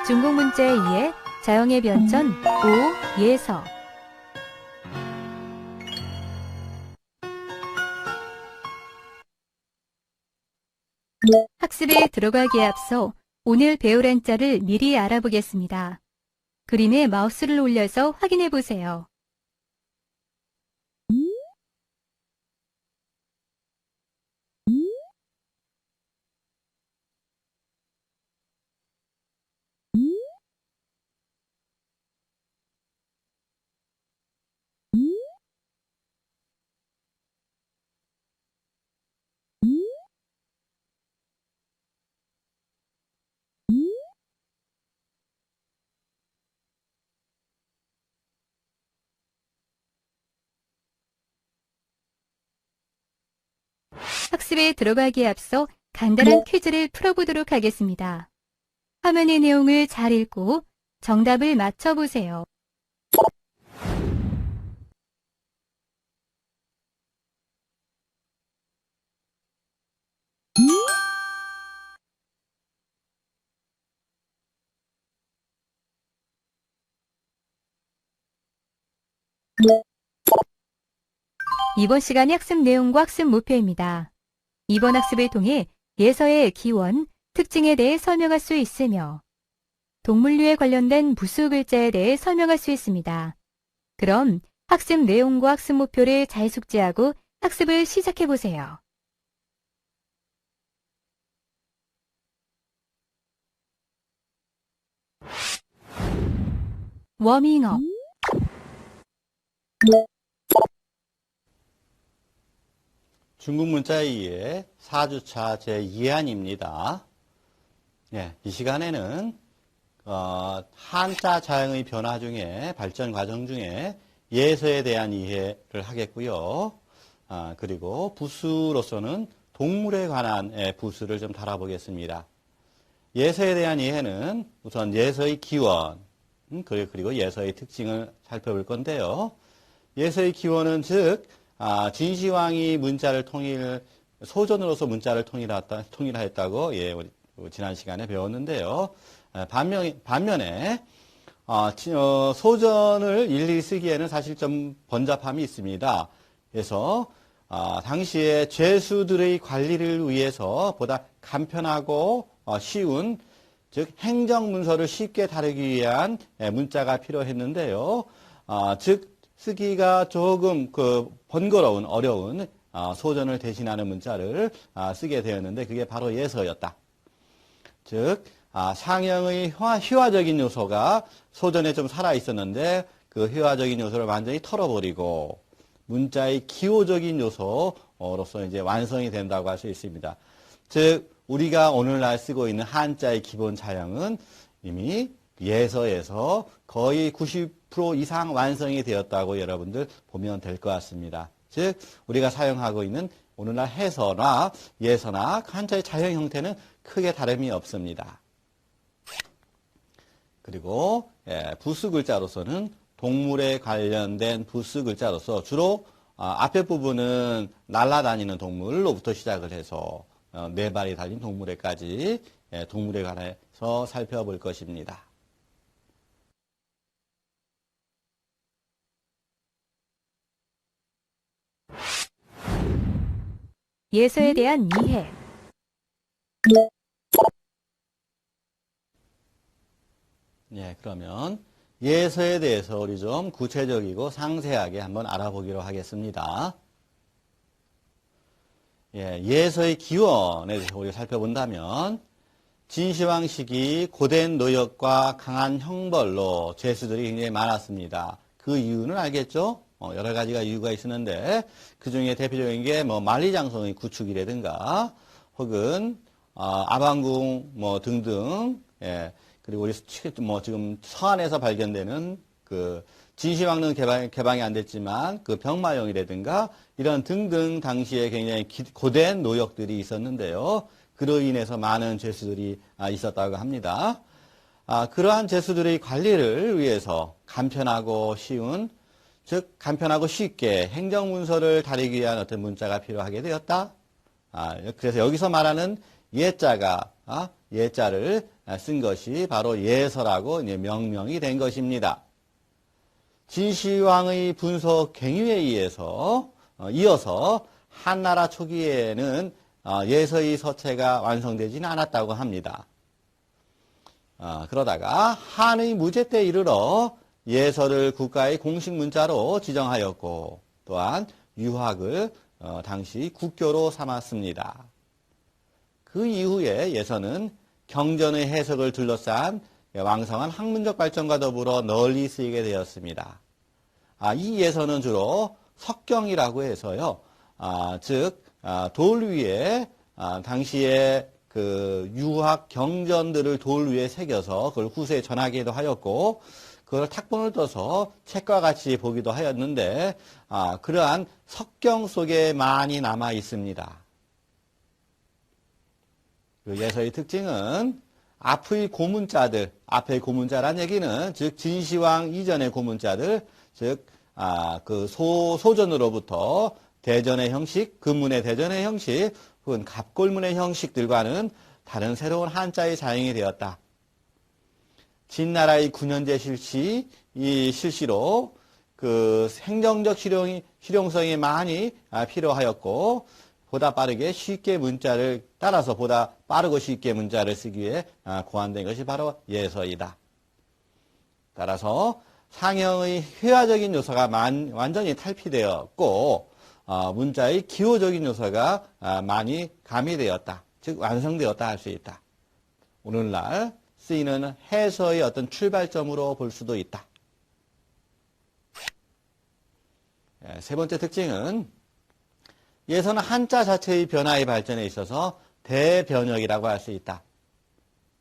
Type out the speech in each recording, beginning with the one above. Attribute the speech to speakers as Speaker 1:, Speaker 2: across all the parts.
Speaker 1: 중국 문자에 의해 자형의 변천, 오, 예서. 학습에 들어가기에 앞서 오늘 배울 한자를 미리 알아보겠습니다. 그림에 마우스를 올려서 확인해 보세요. 학습에 들어가기에 앞서 간단한 퀴즈를 풀어보도록 하겠습니다. 화면의 내용을 잘 읽고 정답을 맞춰보세요. 이번 시간의 학습 내용과 학습 목표입니다. 이번 학습을 통해 예서의 기원, 특징에 대해 설명할 수 있으며 동물류에 관련된 부수 글자에 대해 설명할 수 있습니다. 그럼 학습 내용과 학습 목표를 잘 숙지하고 학습을 시작해 보세요. 워밍업.
Speaker 2: 중국 문자에 의해 4주차 제2안입니다. 이 시간에는 한자 자형의 변화 중에 발전 과정 중에 예서에 대한 이해를 하겠고요. 그리고 부수로서는 동물에 관한 부수를 좀 다뤄보겠습니다. 예서에 대한 이해는 우선 예서의 기원, 그리고 예서의 특징을 살펴볼 건데요. 예서의 기원은 즉 진시황이 문자를 소전으로서 문자를 통일하였다고 우리 지난 시간에 배웠는데요. 반면에 소전을 일일이 쓰기에는 사실 좀 번잡함이 있습니다. 그래서 당시에 죄수들의 관리를 위해서 보다 간편하고 쉬운 즉 행정문서를 쉽게 다루기 위한 문자가 필요했는데요. 즉 쓰기가 조금 번거로운 어려운 소전을 대신하는 문자를 쓰게 되었는데 그게 바로 예서였다. 즉 상형의 회화적인 요소가 소전에 좀 살아 있었는데 그 회화적인 요소를 완전히 털어버리고 문자의 기호적인 요소로서 이제 완성이 된다고 할 수 있습니다. 즉 우리가 오늘날 쓰고 있는 한자의 기본 자형은 이미 예서에서 거의 90% 이상 완성이 되었다고 여러분들 보면 될 것 같습니다. 즉 우리가 사용하고 있는 오늘날 해서나 예서나 한자의 자형 형태는 크게 다름이 없습니다. 그리고 부수 글자로서는 동물에 관련된 부수 글자로서 주로 앞에 부분은 날아다니는 동물로부터 시작을 해서 네 발이 달린 동물에까지 동물에 관해서 살펴볼 것입니다.
Speaker 1: 예서에 대한 이해.
Speaker 2: 그러면 예서에 대해서 우리 좀 구체적이고 상세하게 한번 알아보기로 하겠습니다. 예서의 기원에 대해서 우리가 살펴본다면 진시황 시기 고된 노역과 강한 형벌로 죄수들이 굉장히 많았습니다. 그 이유는 알겠죠? 여러 가지가 이유가 있었는데 그 중에 대표적인 게 만리장성의 구축이라든가 혹은 아방궁 등등 그리고 우리 지금 서안에서 발견되는 그 진시황릉 개방이 안 됐지만 그 병마용이라든가 이런 등등 당시에 굉장히 고된 노역들이 있었는데요. 그로 인해서 많은 죄수들이 있었다고 합니다. 그러한 죄수들의 관리를 위해서 간편하고 쉬운 즉 간편하고 쉽게 행정문서를 다루기 위한 어떤 문자가 필요하게 되었다. 그래서 여기서 말하는 예자가 예자를 쓴 것이 바로 예서라고 이제 명명이 된 것입니다. 진시황의 분석 갱유에 의해서 이어서 한나라 초기에는 예서의 서체가 완성되지는 않았다고 합니다. 그러다가 한의 무제 때 이르러 예서를 국가의 공식 문자로 지정하였고 또한 유학을 당시 국교로 삼았습니다. 그 이후에 예서는 경전의 해석을 둘러싼 왕성한 학문적 발전과 더불어 널리 쓰이게 되었습니다. 이 예서는 주로 석경이라고 해서요, 즉 돌 위에 당시에 그 유학 경전들을 돌 위에 새겨서 그걸 후세에 전하기도 하였고, 그걸 탁본을 떠서 책과 같이 보기도 하였는데, 그러한 석경 속에 많이 남아 있습니다. 그 예서의 특징은 앞의 고문자들, 앞의 고문자란 얘기는 즉 진시황 이전의 고문자들, 즉 그 소전으로부터 대전의 형식, 금문의 대전의 형식, 혹은 갑골문의 형식들과는 다른 새로운 한자의 사용이 되었다. 진나라의 9년제 실시, 이 실시로 그 행정적 실용성이 많이 필요하였고, 보다 빠르게 쉽게 문자를 따라서 보다 빠르고 쉽게 문자를 쓰기 위해 고안된 것이 바로 예서이다. 따라서 상형의 회화적인 요소가 완전히 탈피되었고 문자의 기호적인 요소가 많이 가미되었다. 즉 완성되었다 할 수 있다. 오늘날 쓰이는 해서의 어떤 출발점으로 볼 수도 있다. 세 번째 특징은 예서는 한자 자체의 변화의 발전에 있어서 대변혁이라고 할 수 있다.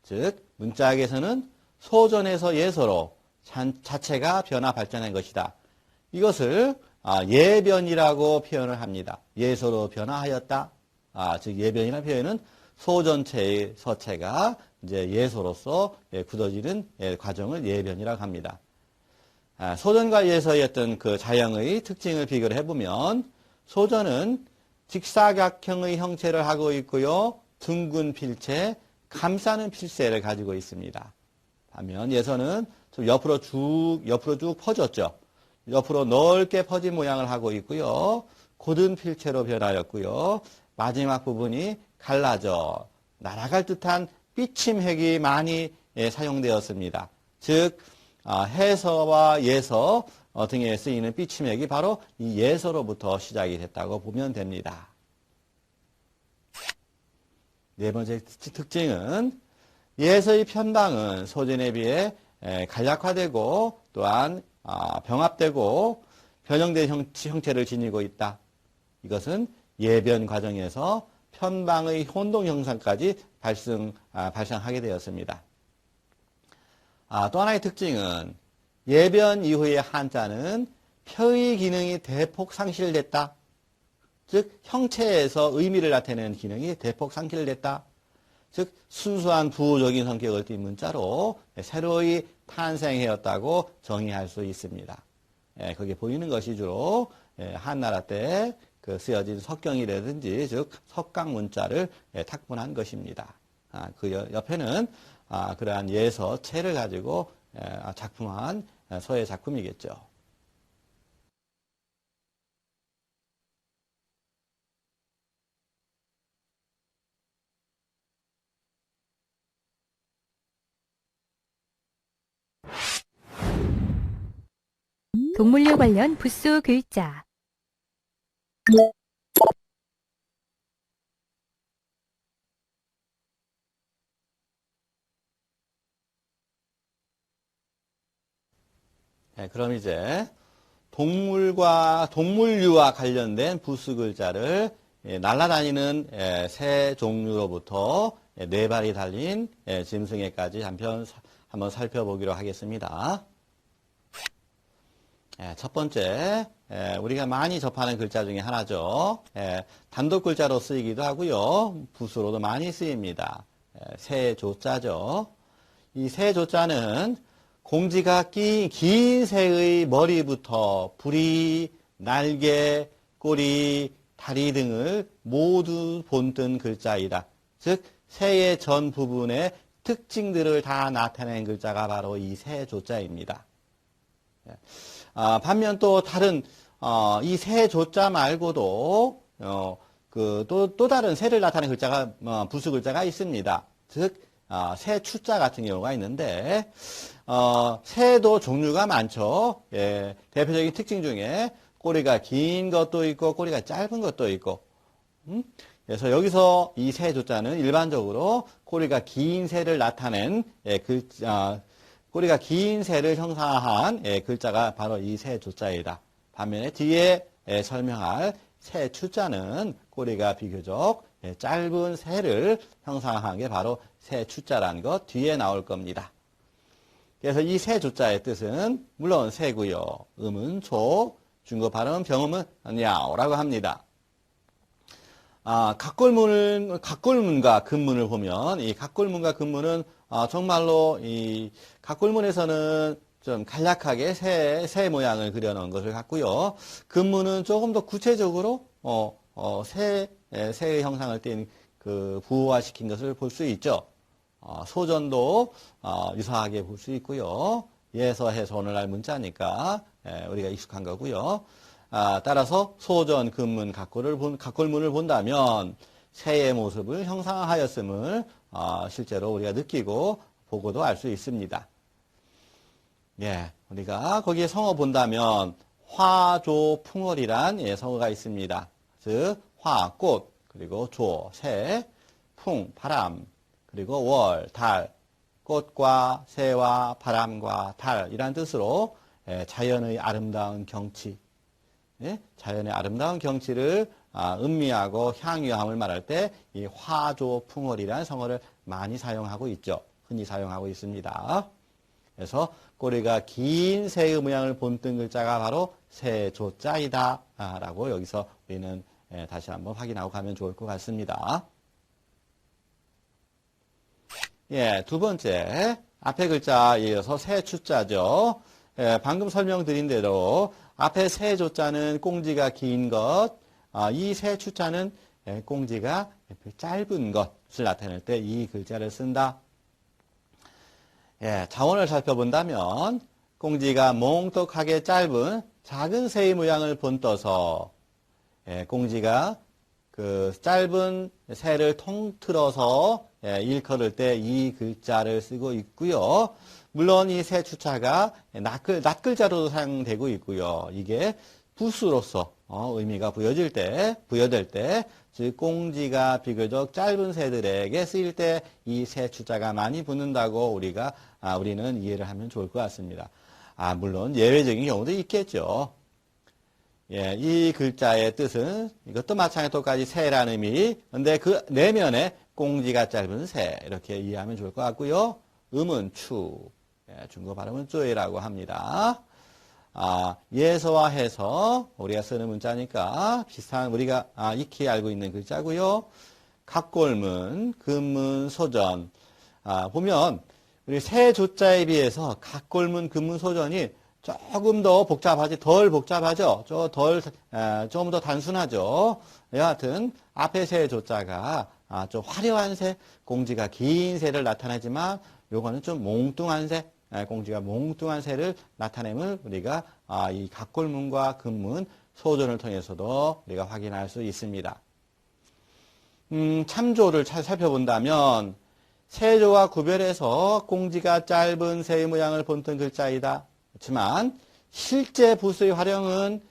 Speaker 2: 즉 문자학에서는 소전에서 예서로 자체가 변화 발전한 것이다. 이것을 예변이라고 표현을 합니다. 예서로 변화하였다. 즉 예변이라는 표현은 소전체의 서체가 이제 예서로서 굳어지는 과정을 예변이라고 합니다. 소전과 예서의 어떤 그 자형의 특징을 비교를 해보면 소전은 직사각형의 형체를 하고 있고요. 둥근 필체, 감싸는 필체를 가지고 있습니다. 반면 예서는 좀 옆으로 쭉 퍼졌죠. 옆으로 넓게 퍼진 모양을 하고 있고요. 곧은 필체로 변하였고요. 마지막 부분이 갈라져 날아갈 듯한 삐침획이 많이 사용되었습니다. 즉 해서와 예서 등에 쓰이는 삐침획이 바로 이 예서로부터 시작이 됐다고 보면 됩니다. 네 번째 특징은 예서의 편방은 소전에 비해 간략화되고 또한 병합되고 변형된 형체를 지니고 있다. 이것은 예변 과정에서 편방의 혼동 형상까지 발생하게 되었습니다. 또 하나의 특징은 예변 이후의 한자는 표의 기능이 대폭 상실됐다. 즉 형체에서 의미를 나타내는 기능이 대폭 상실됐다. 즉 순수한 부호적인 성격을 띤 문자로 새로이 탄생하였다고 정의할 수 있습니다. 거기에 보이는 것이 주로 한나라 때 그 쓰여진 석경이라든지 즉 석강 문자를 탁본한 것입니다. 그 옆에는 그러한 예서체를 가지고 작품한 서예 작품이겠죠.
Speaker 1: 동물류 관련 부수 글자.
Speaker 2: 그럼 이제 동물류와 관련된 부수 글자를 날아다니는 새 종류로부터 네 발이 달린 짐승에까지 한번 살펴보기로 하겠습니다. 첫 번째, 우리가 많이 접하는 글자 중에 하나죠. 단독 글자로 쓰이기도 하고요. 부수로도 많이 쓰입니다. 새조자죠. 이 새조자는 공지가 긴 새의 머리부터 부리, 날개, 꼬리, 다리 등을 모두 본뜬 글자이다. 즉 새의 전 부분의 특징들을 다 나타낸 글자가 바로 이 새조자입니다. 반면 또 다른 이 새조자 말고도 또 다른 새를 나타내는 글자가 부수 글자가 있습니다. 즉 새추자 같은 경우가 있는데 새도 종류가 많죠. 예, 대표적인 특징 중에 꼬리가 긴 것도 있고 꼬리가 짧은 것도 있고 그래서 여기서 이 새조자는 일반적으로 꼬리가 긴 새를 나타낸 꼬리가 긴 새를 형상한 글자가 바로 이 새조자이다. 반면에 뒤에 설명할 새추자는 꼬리가 비교적 짧은 새를 형상한 게 바로 새추자라는 것 뒤에 나올 겁니다. 그래서 이 새조자의 뜻은 물론 새고요. 음은 조, 중국 발음은 병음은 냐오라고 합니다. 각골문과 근문을 보면 이 각골문과 근문은 정말로 이 각골문에서는 좀 간략하게 새 모양을 그려놓은 것을 갖고요. 근문은 조금 더 구체적으로 새의 형상을 띈 부호화시킨 것을 볼 수 있죠. 소전도 유사하게 볼 수 있고요. 예서, 해서 오늘날 문자니까 우리가 익숙한 거고요. 따라서 소전, 근문, 각골문을 본다면 새의 모습을 형상하였음을 실제로 우리가 느끼고 보고도 알 수 있습니다. 예, 우리가 거기에 성어 본다면 화조풍월이란 성어가 있습니다. 즉 화, 꽃, 그리고 조, 새, 풍, 바람, 그리고 월, 달, 꽃과 새와 바람과 달이란 뜻으로 자연의 아름다운 경치, 자연의 아름다운 경치를 음미하고 향유함을 말할 때 이 화조풍월이라는 성어를 많이 사용하고 있죠. 흔히 사용하고 있습니다. 그래서 꼬리가 긴 새의 모양을 본뜬 글자가 바로 새조자이다 라고 여기서 우리는 다시 한번 확인하고 가면 좋을 것 같습니다. 예, 두 번째 앞에 글자에 이어서 새추자죠. 방금 설명드린 대로 앞에 새조자는 꽁지가 긴 것, 이 새추자는 꽁지가 짧은 것을 나타낼 때 이 글자를 쓴다. 예, 자원을 살펴본다면 꽁지가 몽떡하게 짧은 작은 새의 모양을 본떠서 꽁지가 그 짧은 새를 통틀어서 일컬을 때 이 글자를 쓰고 있고요. 물론 이 새추자가 낱글자로도 사용되고 있고요. 이게 부수로서 의미가 부여될 때, 즉 꽁지가 비교적 짧은 새들에게 쓰일 때 이 새추자가 많이 붙는다고 우리는 이해를 하면 좋을 것 같습니다. 물론 예외적인 경우도 있겠죠. 예, 이 글자의 뜻은 이것도 마찬가지로 똑같이 새라는 의미. 근데 그 내면에 꽁지가 짧은 새 이렇게 이해하면 좋을 것 같고요. 음은 추, 중국 발음은 쪼이라고 합니다. 예서와 해서 우리가 쓰는 문자니까 비슷한 우리가 익히 알고 있는 글자고요. 각골문, 근문, 소전. 보면 우리 새조자에 비해서 각골문, 근문, 소전이 조금 더 덜 복잡하죠. 조금 더 단순하죠. 여하튼 앞에 새조자가 좀 화려한 새, 꽁지가 긴 새를 나타내지만 요거는 좀 몽뚱한 새, 꽁지가 몽뚱한 새를 나타냄을 우리가 이 각골문과 근문, 소전을 통해서도 우리가 확인할 수 있습니다. 참조를 잘 살펴본다면 새조와 구별해서 꽁지가 짧은 새의 모양을 본뜬 글자이다. 그렇지만 실제 부수의 활용은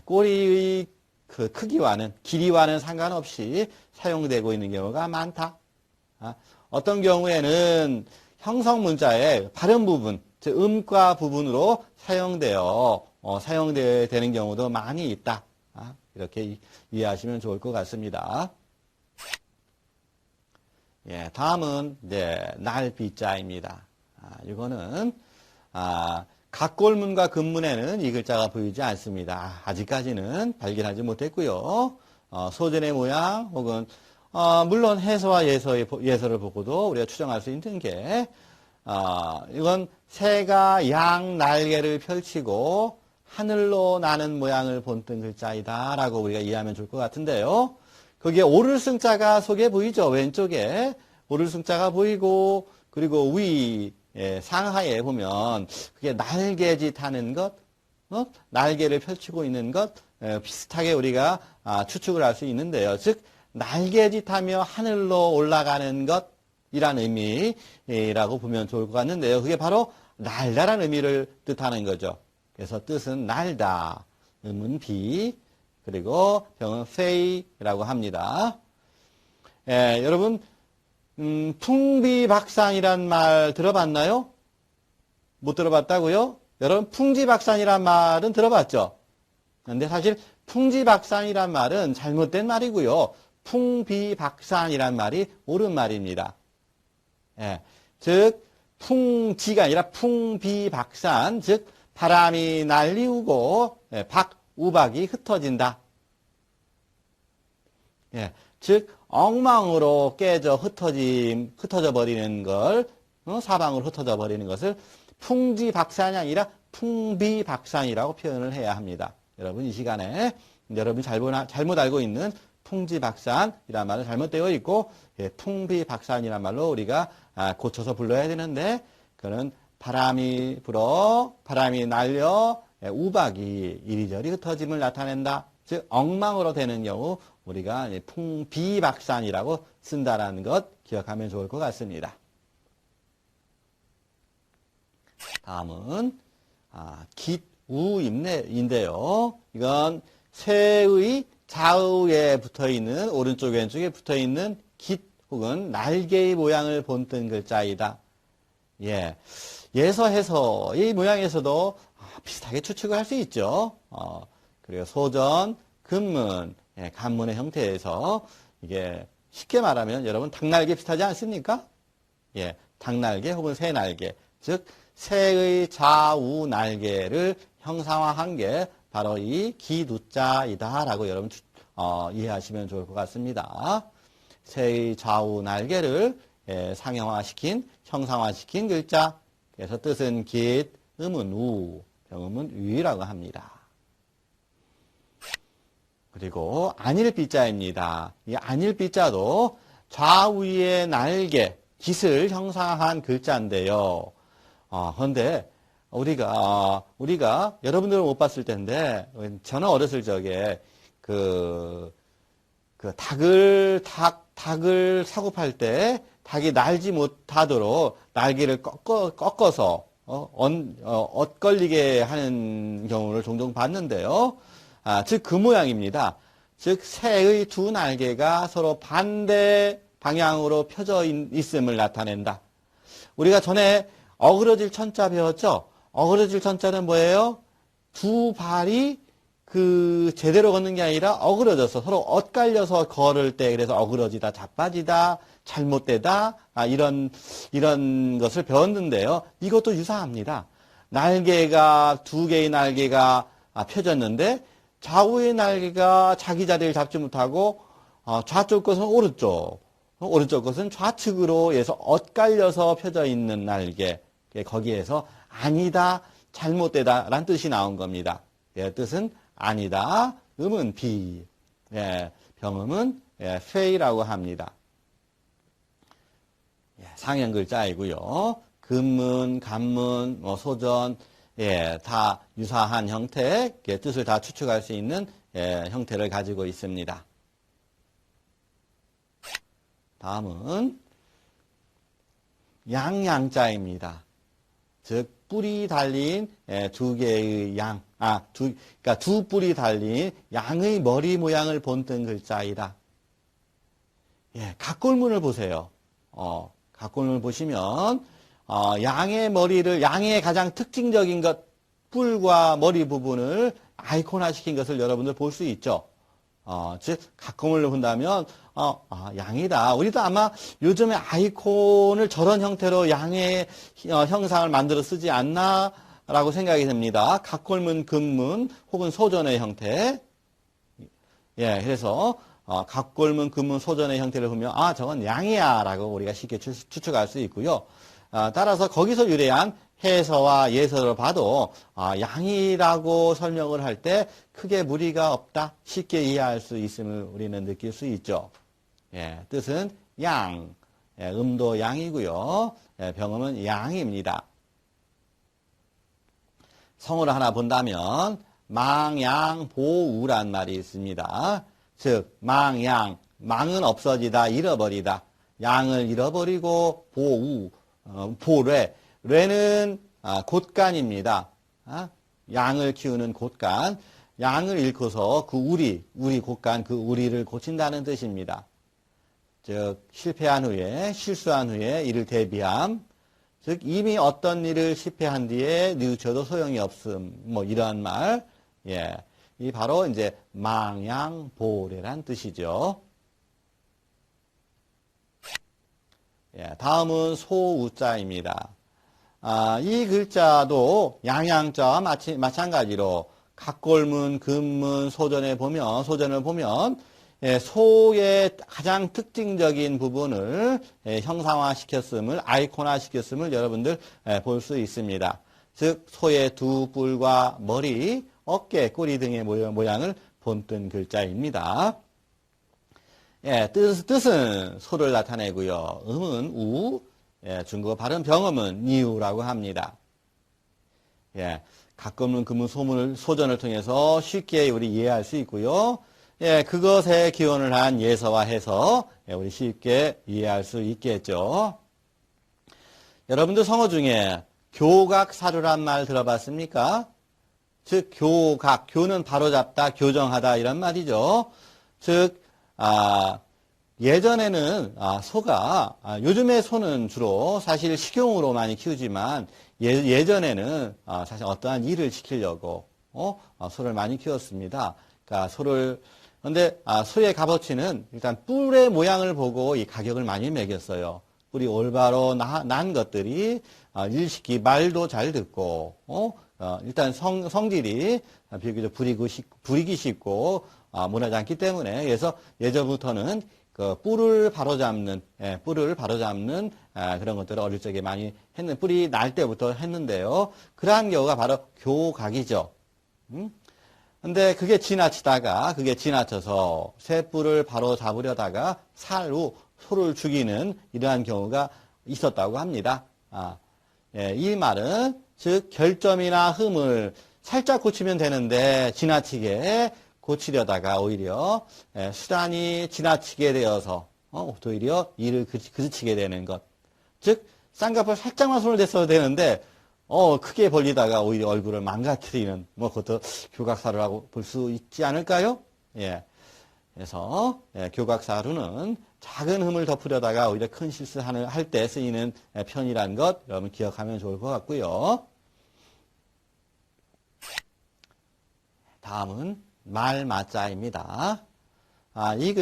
Speaker 2: 꼬리의 그 크기와는 길이와는 상관없이 사용되고 있는 경우가 많다. 어떤 경우에는 형성 문자의 발음 부분, 즉 음과 부분으로 사용되는 경우도 많이 있다. 이렇게 이해하시면 좋을 것 같습니다. 예, 다음은 날비자입니다. 이거는 각골문과 근문에는 이 글자가 보이지 않습니다. 아직까지는 발견하지 못했고요. 소전의 모양 혹은 물론 해서와 예서를 보고도 우리가 추정할 수 있는 게 이건 새가 양 날개를 펼치고 하늘로 나는 모양을 본뜬 글자이다 라고 우리가 이해하면 좋을 것 같은데요. 거기에 오를 승자가 속에 보이죠. 왼쪽에 오를승자가 보이고, 그리고 위, 상하에 보면, 그게 날개짓 하는 것, 날개를 펼치고 있는 것, 비슷하게 우리가 추측을 할 수 있는데요. 즉, 날개짓하며 하늘로 올라가는 것이란 의미라고 보면 좋을 것 같는데요. 그게 바로 날다라는 의미를 뜻하는 거죠. 그래서 뜻은 날다, 음은 비, 그리고 병은 페이라고 합니다. 여러분, 풍비박산이란 말 들어봤나요? 못 들어봤다고요? 여러분, 풍지박산이란 말은 들어봤죠? 근데 사실 풍지박산이란 말은 잘못된 말이고요. 풍비박산이란 말이 옳은 말입니다. 즉, 풍지가 아니라 풍비박산, 즉, 바람이 날리우고, 우박이 흩어진다. 즉, 엉망으로 깨져 흩어져 버리는 걸, 사방으로 흩어져 버리는 것을 풍지박산이 아니라 풍비박산이라고 표현을 해야 합니다. 여러분, 이 시간에 여러분이 잘못 알고 있는 풍지박산이란 말은 잘못되어 있고, 풍비박산이란 말로 우리가 고쳐서 불러야 되는데, 그거는 바람이 불어, 바람이 날려, 우박이 이리저리 흩어짐을 나타낸다. 즉, 엉망으로 되는 경우, 우리가 풍비박산이라고 쓴다라는 것 기억하면 좋을 것 같습니다. 다음은, 깃우인데요. 이건 새의 좌우에 붙어 있는, 오른쪽 왼쪽에 붙어 있는 깃 혹은 날개의 모양을 본뜬 글자이다. 예서해서 이 모양에서도 비슷하게 추측을 할 수 있죠. 그리고 소전, 근문, 간문의 형태에서 이게 쉽게 말하면 여러분 닭날개 비슷하지 않습니까? 닭날개 혹은 새날개, 즉 새의 좌우 날개를 형상화한 게 바로 이 기두자이다라고 여러분 이해하시면 좋을 것 같습니다. 새의 좌우 날개를 상형화시킨, 형상화시킨 글자. 그래서 뜻은 깃, 음은 우, 병음은 위라고 합니다. 그리고 안일비자입니다. 이 안일비자도 좌우의 날개, 깃을 형상한 글자인데요. 그런데 우리가 여러분들은 못 봤을 텐데 저는 어렸을 적에 닭을 사고 팔 때 닭이 날지 못하도록 날개를 꺾어서 엇걸리게 하는 경우를 종종 봤는데요. 즉 그 모양입니다. 즉 새의 두 날개가 서로 반대 방향으로 펴져 있음을 나타낸다. 우리가 전에 어그러질 천자 배웠죠? 어그러질 천자는 뭐예요? 두 발이 제대로 걷는 게 아니라 어그러져서 서로 엇갈려서 걸을 때 그래서 어그러지다, 자빠지다, 잘못되다, 이런 것을 배웠는데요. 이것도 유사합니다. 두 개의 날개가 펴졌는데 좌우의 날개가 자기 자리를 잡지 못하고 좌쪽 것은 오른쪽 것은 좌측으로 해서 엇갈려서 펴져 있는 날개. 거기에서 아니다, 잘못되다라는 뜻이 나온 겁니다. 뜻은 아니다, 음은 비, 병음은 페이라고 합니다. 상형 글자이고요. 근문, 간문, 소전, 다 유사한 형태, 뜻을 다 추측할 수 있는 형태를 가지고 있습니다. 다음은 양양자입니다. 즉 뿔이 달린 두 개의 그러니까 두 뿔이 달린 양의 머리 모양을 본뜬 글자이다. 각골문을 보세요. 각골문을 보시면 양의 가장 특징적인 것, 뿔과 머리 부분을 아이콘화시킨 것을 여러분들 볼 수 있죠. 즉 각골문을 본다면 양이다. 우리도 아마 요즘에 아이콘을 저런 형태로 양의 형상을 만들어 쓰지 않나라고 생각이 됩니다. 각골문, 근문 혹은 소전의 형태. 그래서 각골문, 근문, 소전의 형태를 보면 저건 양이야라고 우리가 쉽게 추측할 수 있고요. 따라서 거기서 유래한 해서와 예서를 봐도 양이라고 설명을 할 때 크게 무리가 없다, 쉽게 이해할 수 있음을 우리는 느낄 수 있죠. 뜻은 양, 음도 양이고요. 병음은 양입니다. 성어를 하나 본다면 망양보우란 말이 있습니다. 즉 망양, 망은 없어지다, 잃어버리다. 양을 잃어버리고 보우, 보뢰, 뢰는 곳간입니다. 양을 키우는 곳간, 양을 잃고서 그 우리 곳간, 그 우리를 고친다는 뜻입니다. 즉 실패한 후에, 실수한 후에 이를 대비함, 즉 이미 어떤 일을 실패한 뒤에 뉘우쳐도 소용이 없음, 뭐 이러한 말, 이 바로 이제 망양보래란 뜻이죠. 다음은 소우자입니다. 이 글자도 양양자와 마찬가지로 각골문, 금문, 소전을 보면 소의 가장 특징적인 부분을 형상화시켰음을, 아이콘화시켰음을 여러분들 볼 수 있습니다. 즉 소의 두 뿔과 머리, 어깨, 꼬리 등의 모양을 본뜬 글자입니다. 뜻은 소를 나타내고요. 음은 우, 중국어 발음 병음은 니우라고 합니다. 각금은 금은 소전을 통해서 쉽게 우리 이해할 수 있고요. 그것에 기원을 한 예서와 해서 우리 쉽게 이해할 수 있겠죠. 여러분들 성어 중에 교각사루란 말 들어봤습니까? 즉 교각, 교는 바로잡다, 교정하다 이런 말이죠. 즉 예전에는 소가, 요즘에 소는 주로 사실 식용으로 많이 키우지만 예전에는 사실 어떠한 일을 시키려고 소를 많이 키웠습니다. 그러니까 근데 소의 값어치는 일단 뿔의 모양을 보고 이 가격을 많이 매겼어요. 뿔이 올바로 난 것들이 일식기 말도 잘 듣고 일단 성질이 비교적 부리기 쉽고 무너지 않기 때문에, 그래서 예전부터는 그 뿔을 바로잡는 그런 것들을 어릴 적에 많이 뿔이 날 때부터 했는데요. 그러한 경우가 바로 교각이죠. 근데 그게 지나쳐서 새 뿔을 바로 잡으려다가 살로 소를 죽이는 이러한 경우가 있었다고 합니다. 이 말은 즉 결점이나 흠을 살짝 고치면 되는데 지나치게 고치려다가 오히려 수단이 지나치게 되어서 오히려 일을 그르치게 되는 것. 즉 쌍꺼풀 살짝만 손을 댔어도 되는데 크게 벌리다가 오히려 얼굴을 망가뜨리는 그것도 교각사루라고 볼 수 있지 않을까요? 그래서 교각사루는 작은 흠을 덮으려다가 오히려 큰 실수할 때 쓰이는 편이라는 것 여러분 기억하면 좋을 것 같고요. 다음은 말마자입니다. 이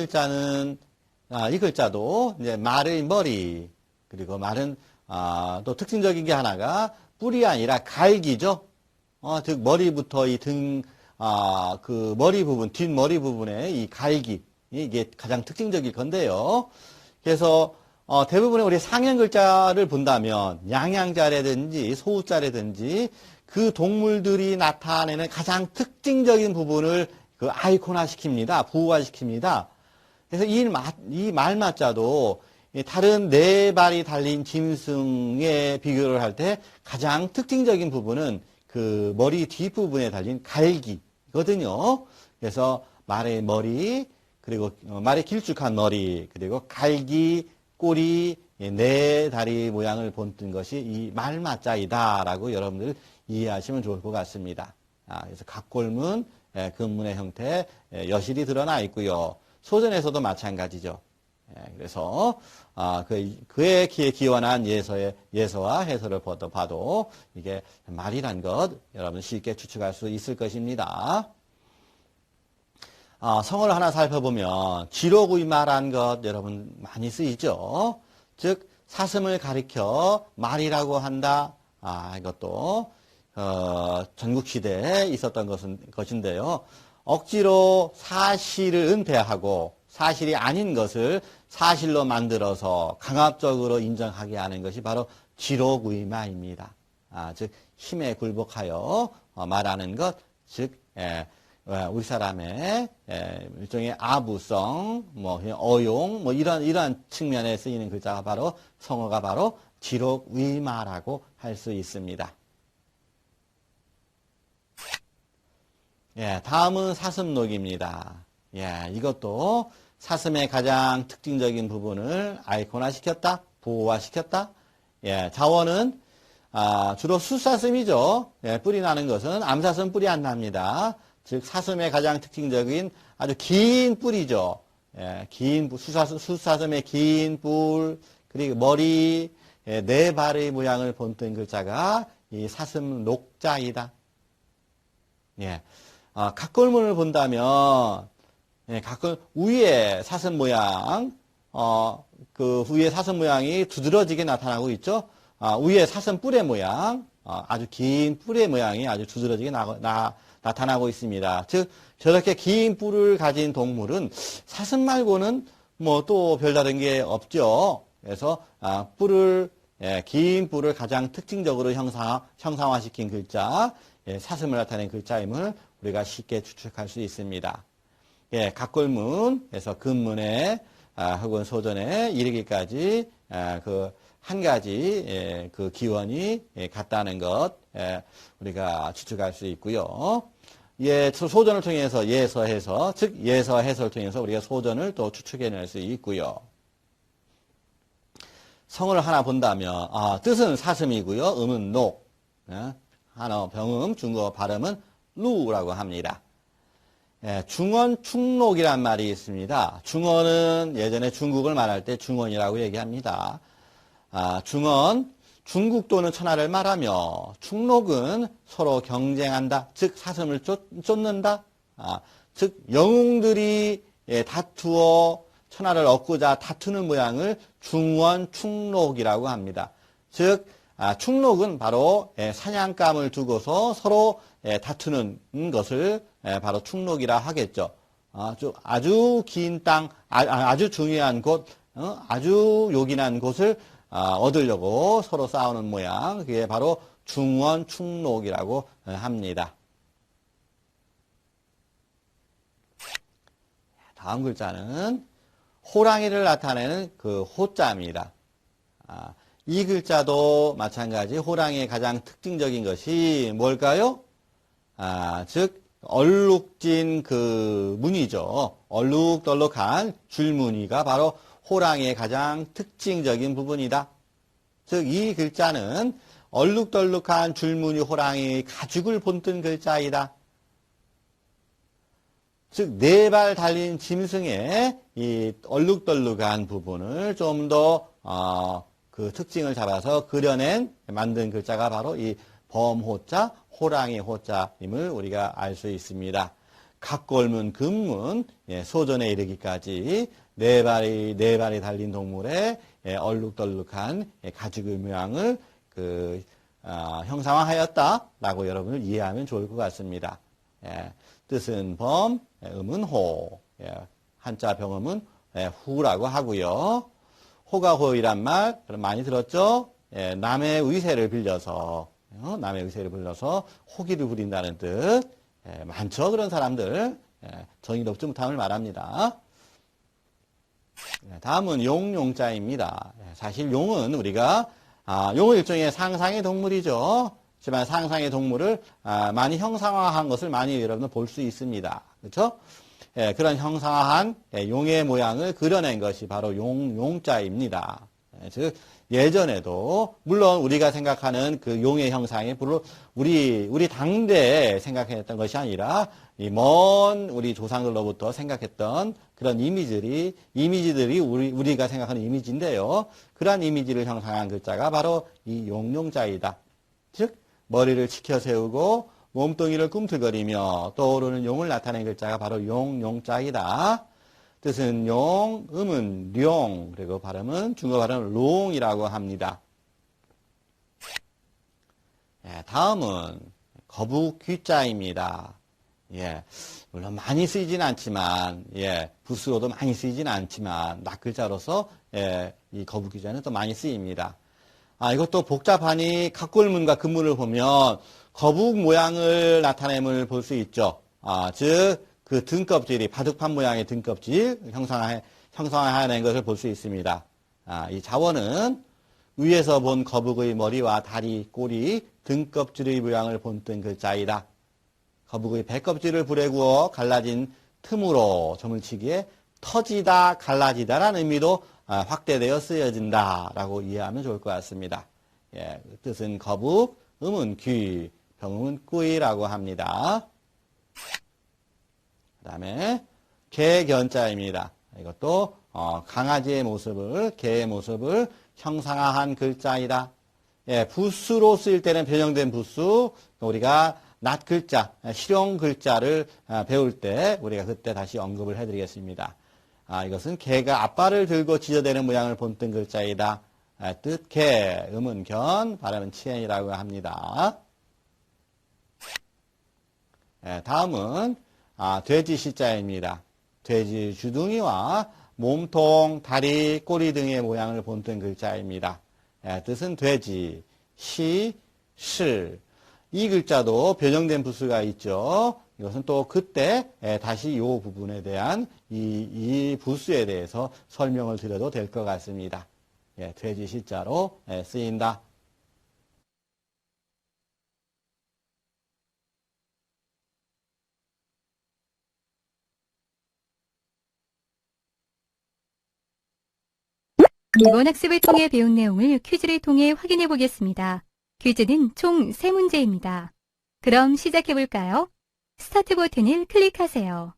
Speaker 2: 글자도 이제 말의 머리, 그리고 말은 또 특징적인 게 하나가 뿔이 아니라 갈기죠. 즉 머리부터 이 그 머리 부분, 뒷머리 부분에 이 갈기, 이게 가장 특징적일 건데요. 그래서 대부분의 우리 상형 글자를 본다면 양양자라든지 소우자라든지 그 동물들이 나타내는 가장 특징적인 부분을 그 아이콘화시킵니다. 부호화시킵니다. 그래서 이 말마자도 다른 네 발이 달린 짐승에 비교를 할 때 가장 특징적인 부분은 그 머리 뒷부분에 달린 갈기거든요. 그래서 말의 머리, 그리고 말의 길쭉한 머리, 그리고 갈기, 꼬리, 네 다리 모양을 본뜬 것이 이 말마자이다라고 여러분들 이해하시면 좋을 것 같습니다. 그래서 각골문, 금문의 형태, 여실히 드러나 있고요. 소전에서도 마찬가지죠. 그래서 그에 기원한 예서와 해설을 봐도 이게 말이란 것 여러분 쉽게 추측할 수 있을 것입니다. 성어를 하나 살펴보면 지로구이마라는 것 여러분 많이 쓰이죠. 즉 사슴을 가리켜 말이라고 한다. 이것도 전국시대에 있었던 것인데요. 억지로 사실을 은폐하고 사실이 아닌 것을 사실로 만들어서 강압적으로 인정하게 하는 것이 바로 지로구이마입니다. 즉 힘에 굴복하여 말하는 것, 즉 우리 사람의 일종의 아부성, 뭐 어용, 뭐 이러한 측면에 쓰이는 글자가 바로 성어가 바로 지록위마라고 할 수 있습니다. 예, 다음은 사슴록입니다. 예, 이것도 사슴의 가장 특징적인 부분을 아이콘화시켰다, 보호화시켰다. 예, 자원은 주로 숫사슴이죠. 예, 뿔이 나는 것은 암사슴 뿔이 안 납니다. 즉 사슴의 가장 특징적인 아주 긴 뿔이죠. 예, 긴 숫사슴의 긴 뿔, 그리고 머리, 네 발의 모양을 본뜬 글자가 이 사슴 녹자이다. 예, 각골문을 본다면 가끔 위에 사슴 모양, 그 위에 사슴 모양이 두드러지게 나타나고 있죠. 위에 사슴 뿔의 모양, 아주 긴 뿔의 모양이 아주 두드러지게 나타나고 있습니다. 즉, 저렇게 긴 뿔을 가진 동물은 사슴 말고는 뭐 또 별다른 게 없죠. 그래서, 긴 뿔을 가장 특징적으로 형상화시킨 글자, 사슴을 나타낸 글자임을 우리가 쉽게 추측할 수 있습니다. 예, 각골문에서 근문에 혹은 소전에 이르기까지 그 한 가지 그 기원이 같다는 것 우리가 추측할 수 있고요. 예, 소전을 통해서 예서해서, 즉 예서해서를 통해서 우리가 소전을 또 추측해낼 수 있고요. 성어를 하나 본다면 뜻은 사슴이고요. 음은 녹. 한어 병음 중국어 발음은 루라고 합니다. 예, 중원 충록이란 말이 있습니다. 중원은 예전에 중국을 말할 때 중원이라고 얘기합니다. 중원, 중국 또는 천하를 말하며 충록은 서로 경쟁한다. 즉 사슴을 쫓는다. 즉 영웅들이 다투어 천하를 얻고자 다투는 모양을 중원 충록이라고 합니다. 즉 충록은 바로 사냥감을 두고서 서로 다투는 것을 바로 충록이라 하겠죠. 아주 긴 땅, 아주 중요한 곳, 아주 요긴한 곳을 얻으려고 서로 싸우는 모양, 그게 바로 중원 충록이라고 합니다. 다음 글자는 호랑이를 나타내는 그 호자입니다. 이 글자도 마찬가지 호랑이의 가장 특징적인 것이 뭘까요? 즉 얼룩진 그 무늬죠. 얼룩덜룩한 줄무늬가 바로 호랑이의 가장 특징적인 부분이다. 즉 이 글자는 얼룩덜룩한 줄무늬 호랑이의 가죽을 본뜬 글자이다. 즉 네 발 달린 짐승의 이 얼룩덜룩한 부분을 좀 더 그 특징을 잡아서 그려낸 만든 글자가 바로 이 범호자, 호랑이 호자임을 우리가 알 수 있습니다. 각골문, 근문, 소전에 이르기까지 네 발이 달린 동물의 얼룩덜룩한 가죽의 모양을 형상화하였다라고 여러분을 이해하면 좋을 것 같습니다. 뜻은 범, 음은 호, 한자 병음은 후라고 하고요. 호가 호이란 말 많이 들었죠? 남의 의세를 빌려서 호기를 부린다는 뜻. 많죠, 그런 사람들. 정의롭지 못함을 말합니다. 다음은 용자입니다. 사실 용은 용은 일종의 상상의 동물이죠. 하지만 상상의 동물을 많이 형상화한 것을 많이 여러분들 볼 수 있습니다. 그렇죠? 그런 형상화한 용의 모양을 그려낸 것이 바로 용자입니다. 즉 예전에도 물론 우리가 생각하는 그 용의 형상이 우리 당대에 생각했던 것이 아니라 먼 우리 조상들로부터 생각했던 그런 이미지들이 우리가 생각하는 이미지인데요. 그러한 이미지를 형상한 글자가 바로 이 용자이다. 즉 머리를 치켜 세우고 몸뚱이를 꿈틀거리며 떠오르는 용을 나타낸 글자가 바로 용자이다. 뜻은 용, 음은 룡, 그리고 발음은 중국어 발음은 롱이라고 합니다. 다음은 거북귀자입니다. 물론 많이 쓰이진 않지만, 부수로도 많이 쓰이진 않지만, 낱글자로서 이 거북귀자는 또 많이 쓰입니다. 이것도 복잡하니 각골문과 근문을 보면 거북 모양을 나타냄을 볼 수 있죠. 즉, 그 등껍질이 바둑판 모양의 등껍질 형성하는 것을 볼 수 있습니다. 이 자원은 위에서 본 거북의 머리와 다리, 꼬리, 등껍질의 모양을 본뜬 글자이다. 거북의 배껍질을 불에 구워 갈라진 틈으로 점을치기에 터지다, 갈라지다라는 의미도 확대되어 쓰여진다라고 이해하면 좋을 것 같습니다. 예, 뜻은 거북, 음은 귀, 병음은 꾸이라고 합니다. 그 다음에 개견자입니다. 이것도 강아지의 모습을, 개의 모습을 형상화한 글자이다. 예, 부수로 쓰일 때는 변형된 부수, 우리가 낱글자, 실용 글자를 배울 때 우리가 그때 다시 언급을 해드리겠습니다. 이것은 개가 앞발을 들고 지저대는 모양을 본뜬 글자이다. 뜻 개, 음은 견, 발음은 치엔이라고 합니다. 다음은 돼지 시자입니다. 돼지 주둥이와 몸통, 다리, 꼬리 등의 모양을 본뜬 글자입니다. 뜻은 돼지, 시, 실. 이 글자도 변형된 부수가 있죠. 이것은 또 그때 다시 이 부분에 대한 이 부수에 대해서 설명을 드려도 될 것 같습니다. 돼지 시자로 쓰인다.
Speaker 1: 이번 학습을 통해 배운 내용을 퀴즈를 통해 확인해 보겠습니다. 퀴즈는 총 3문제입니다. 그럼 시작해 볼까요? 스타트 버튼을 클릭하세요.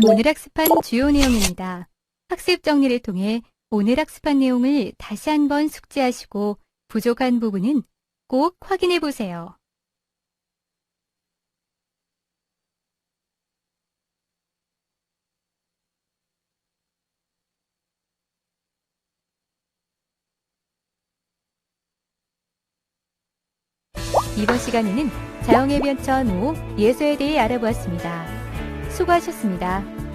Speaker 1: 오늘 학습한 주요 내용입니다. 학습 정리를 통해 오늘 학습한 내용을 다시 한번 숙지하시고 부족한 부분은 꼭 확인해 보세요. 이번 시간에는 자연의 변천 5, 예서에 대해 알아보았습니다. 수고하셨습니다.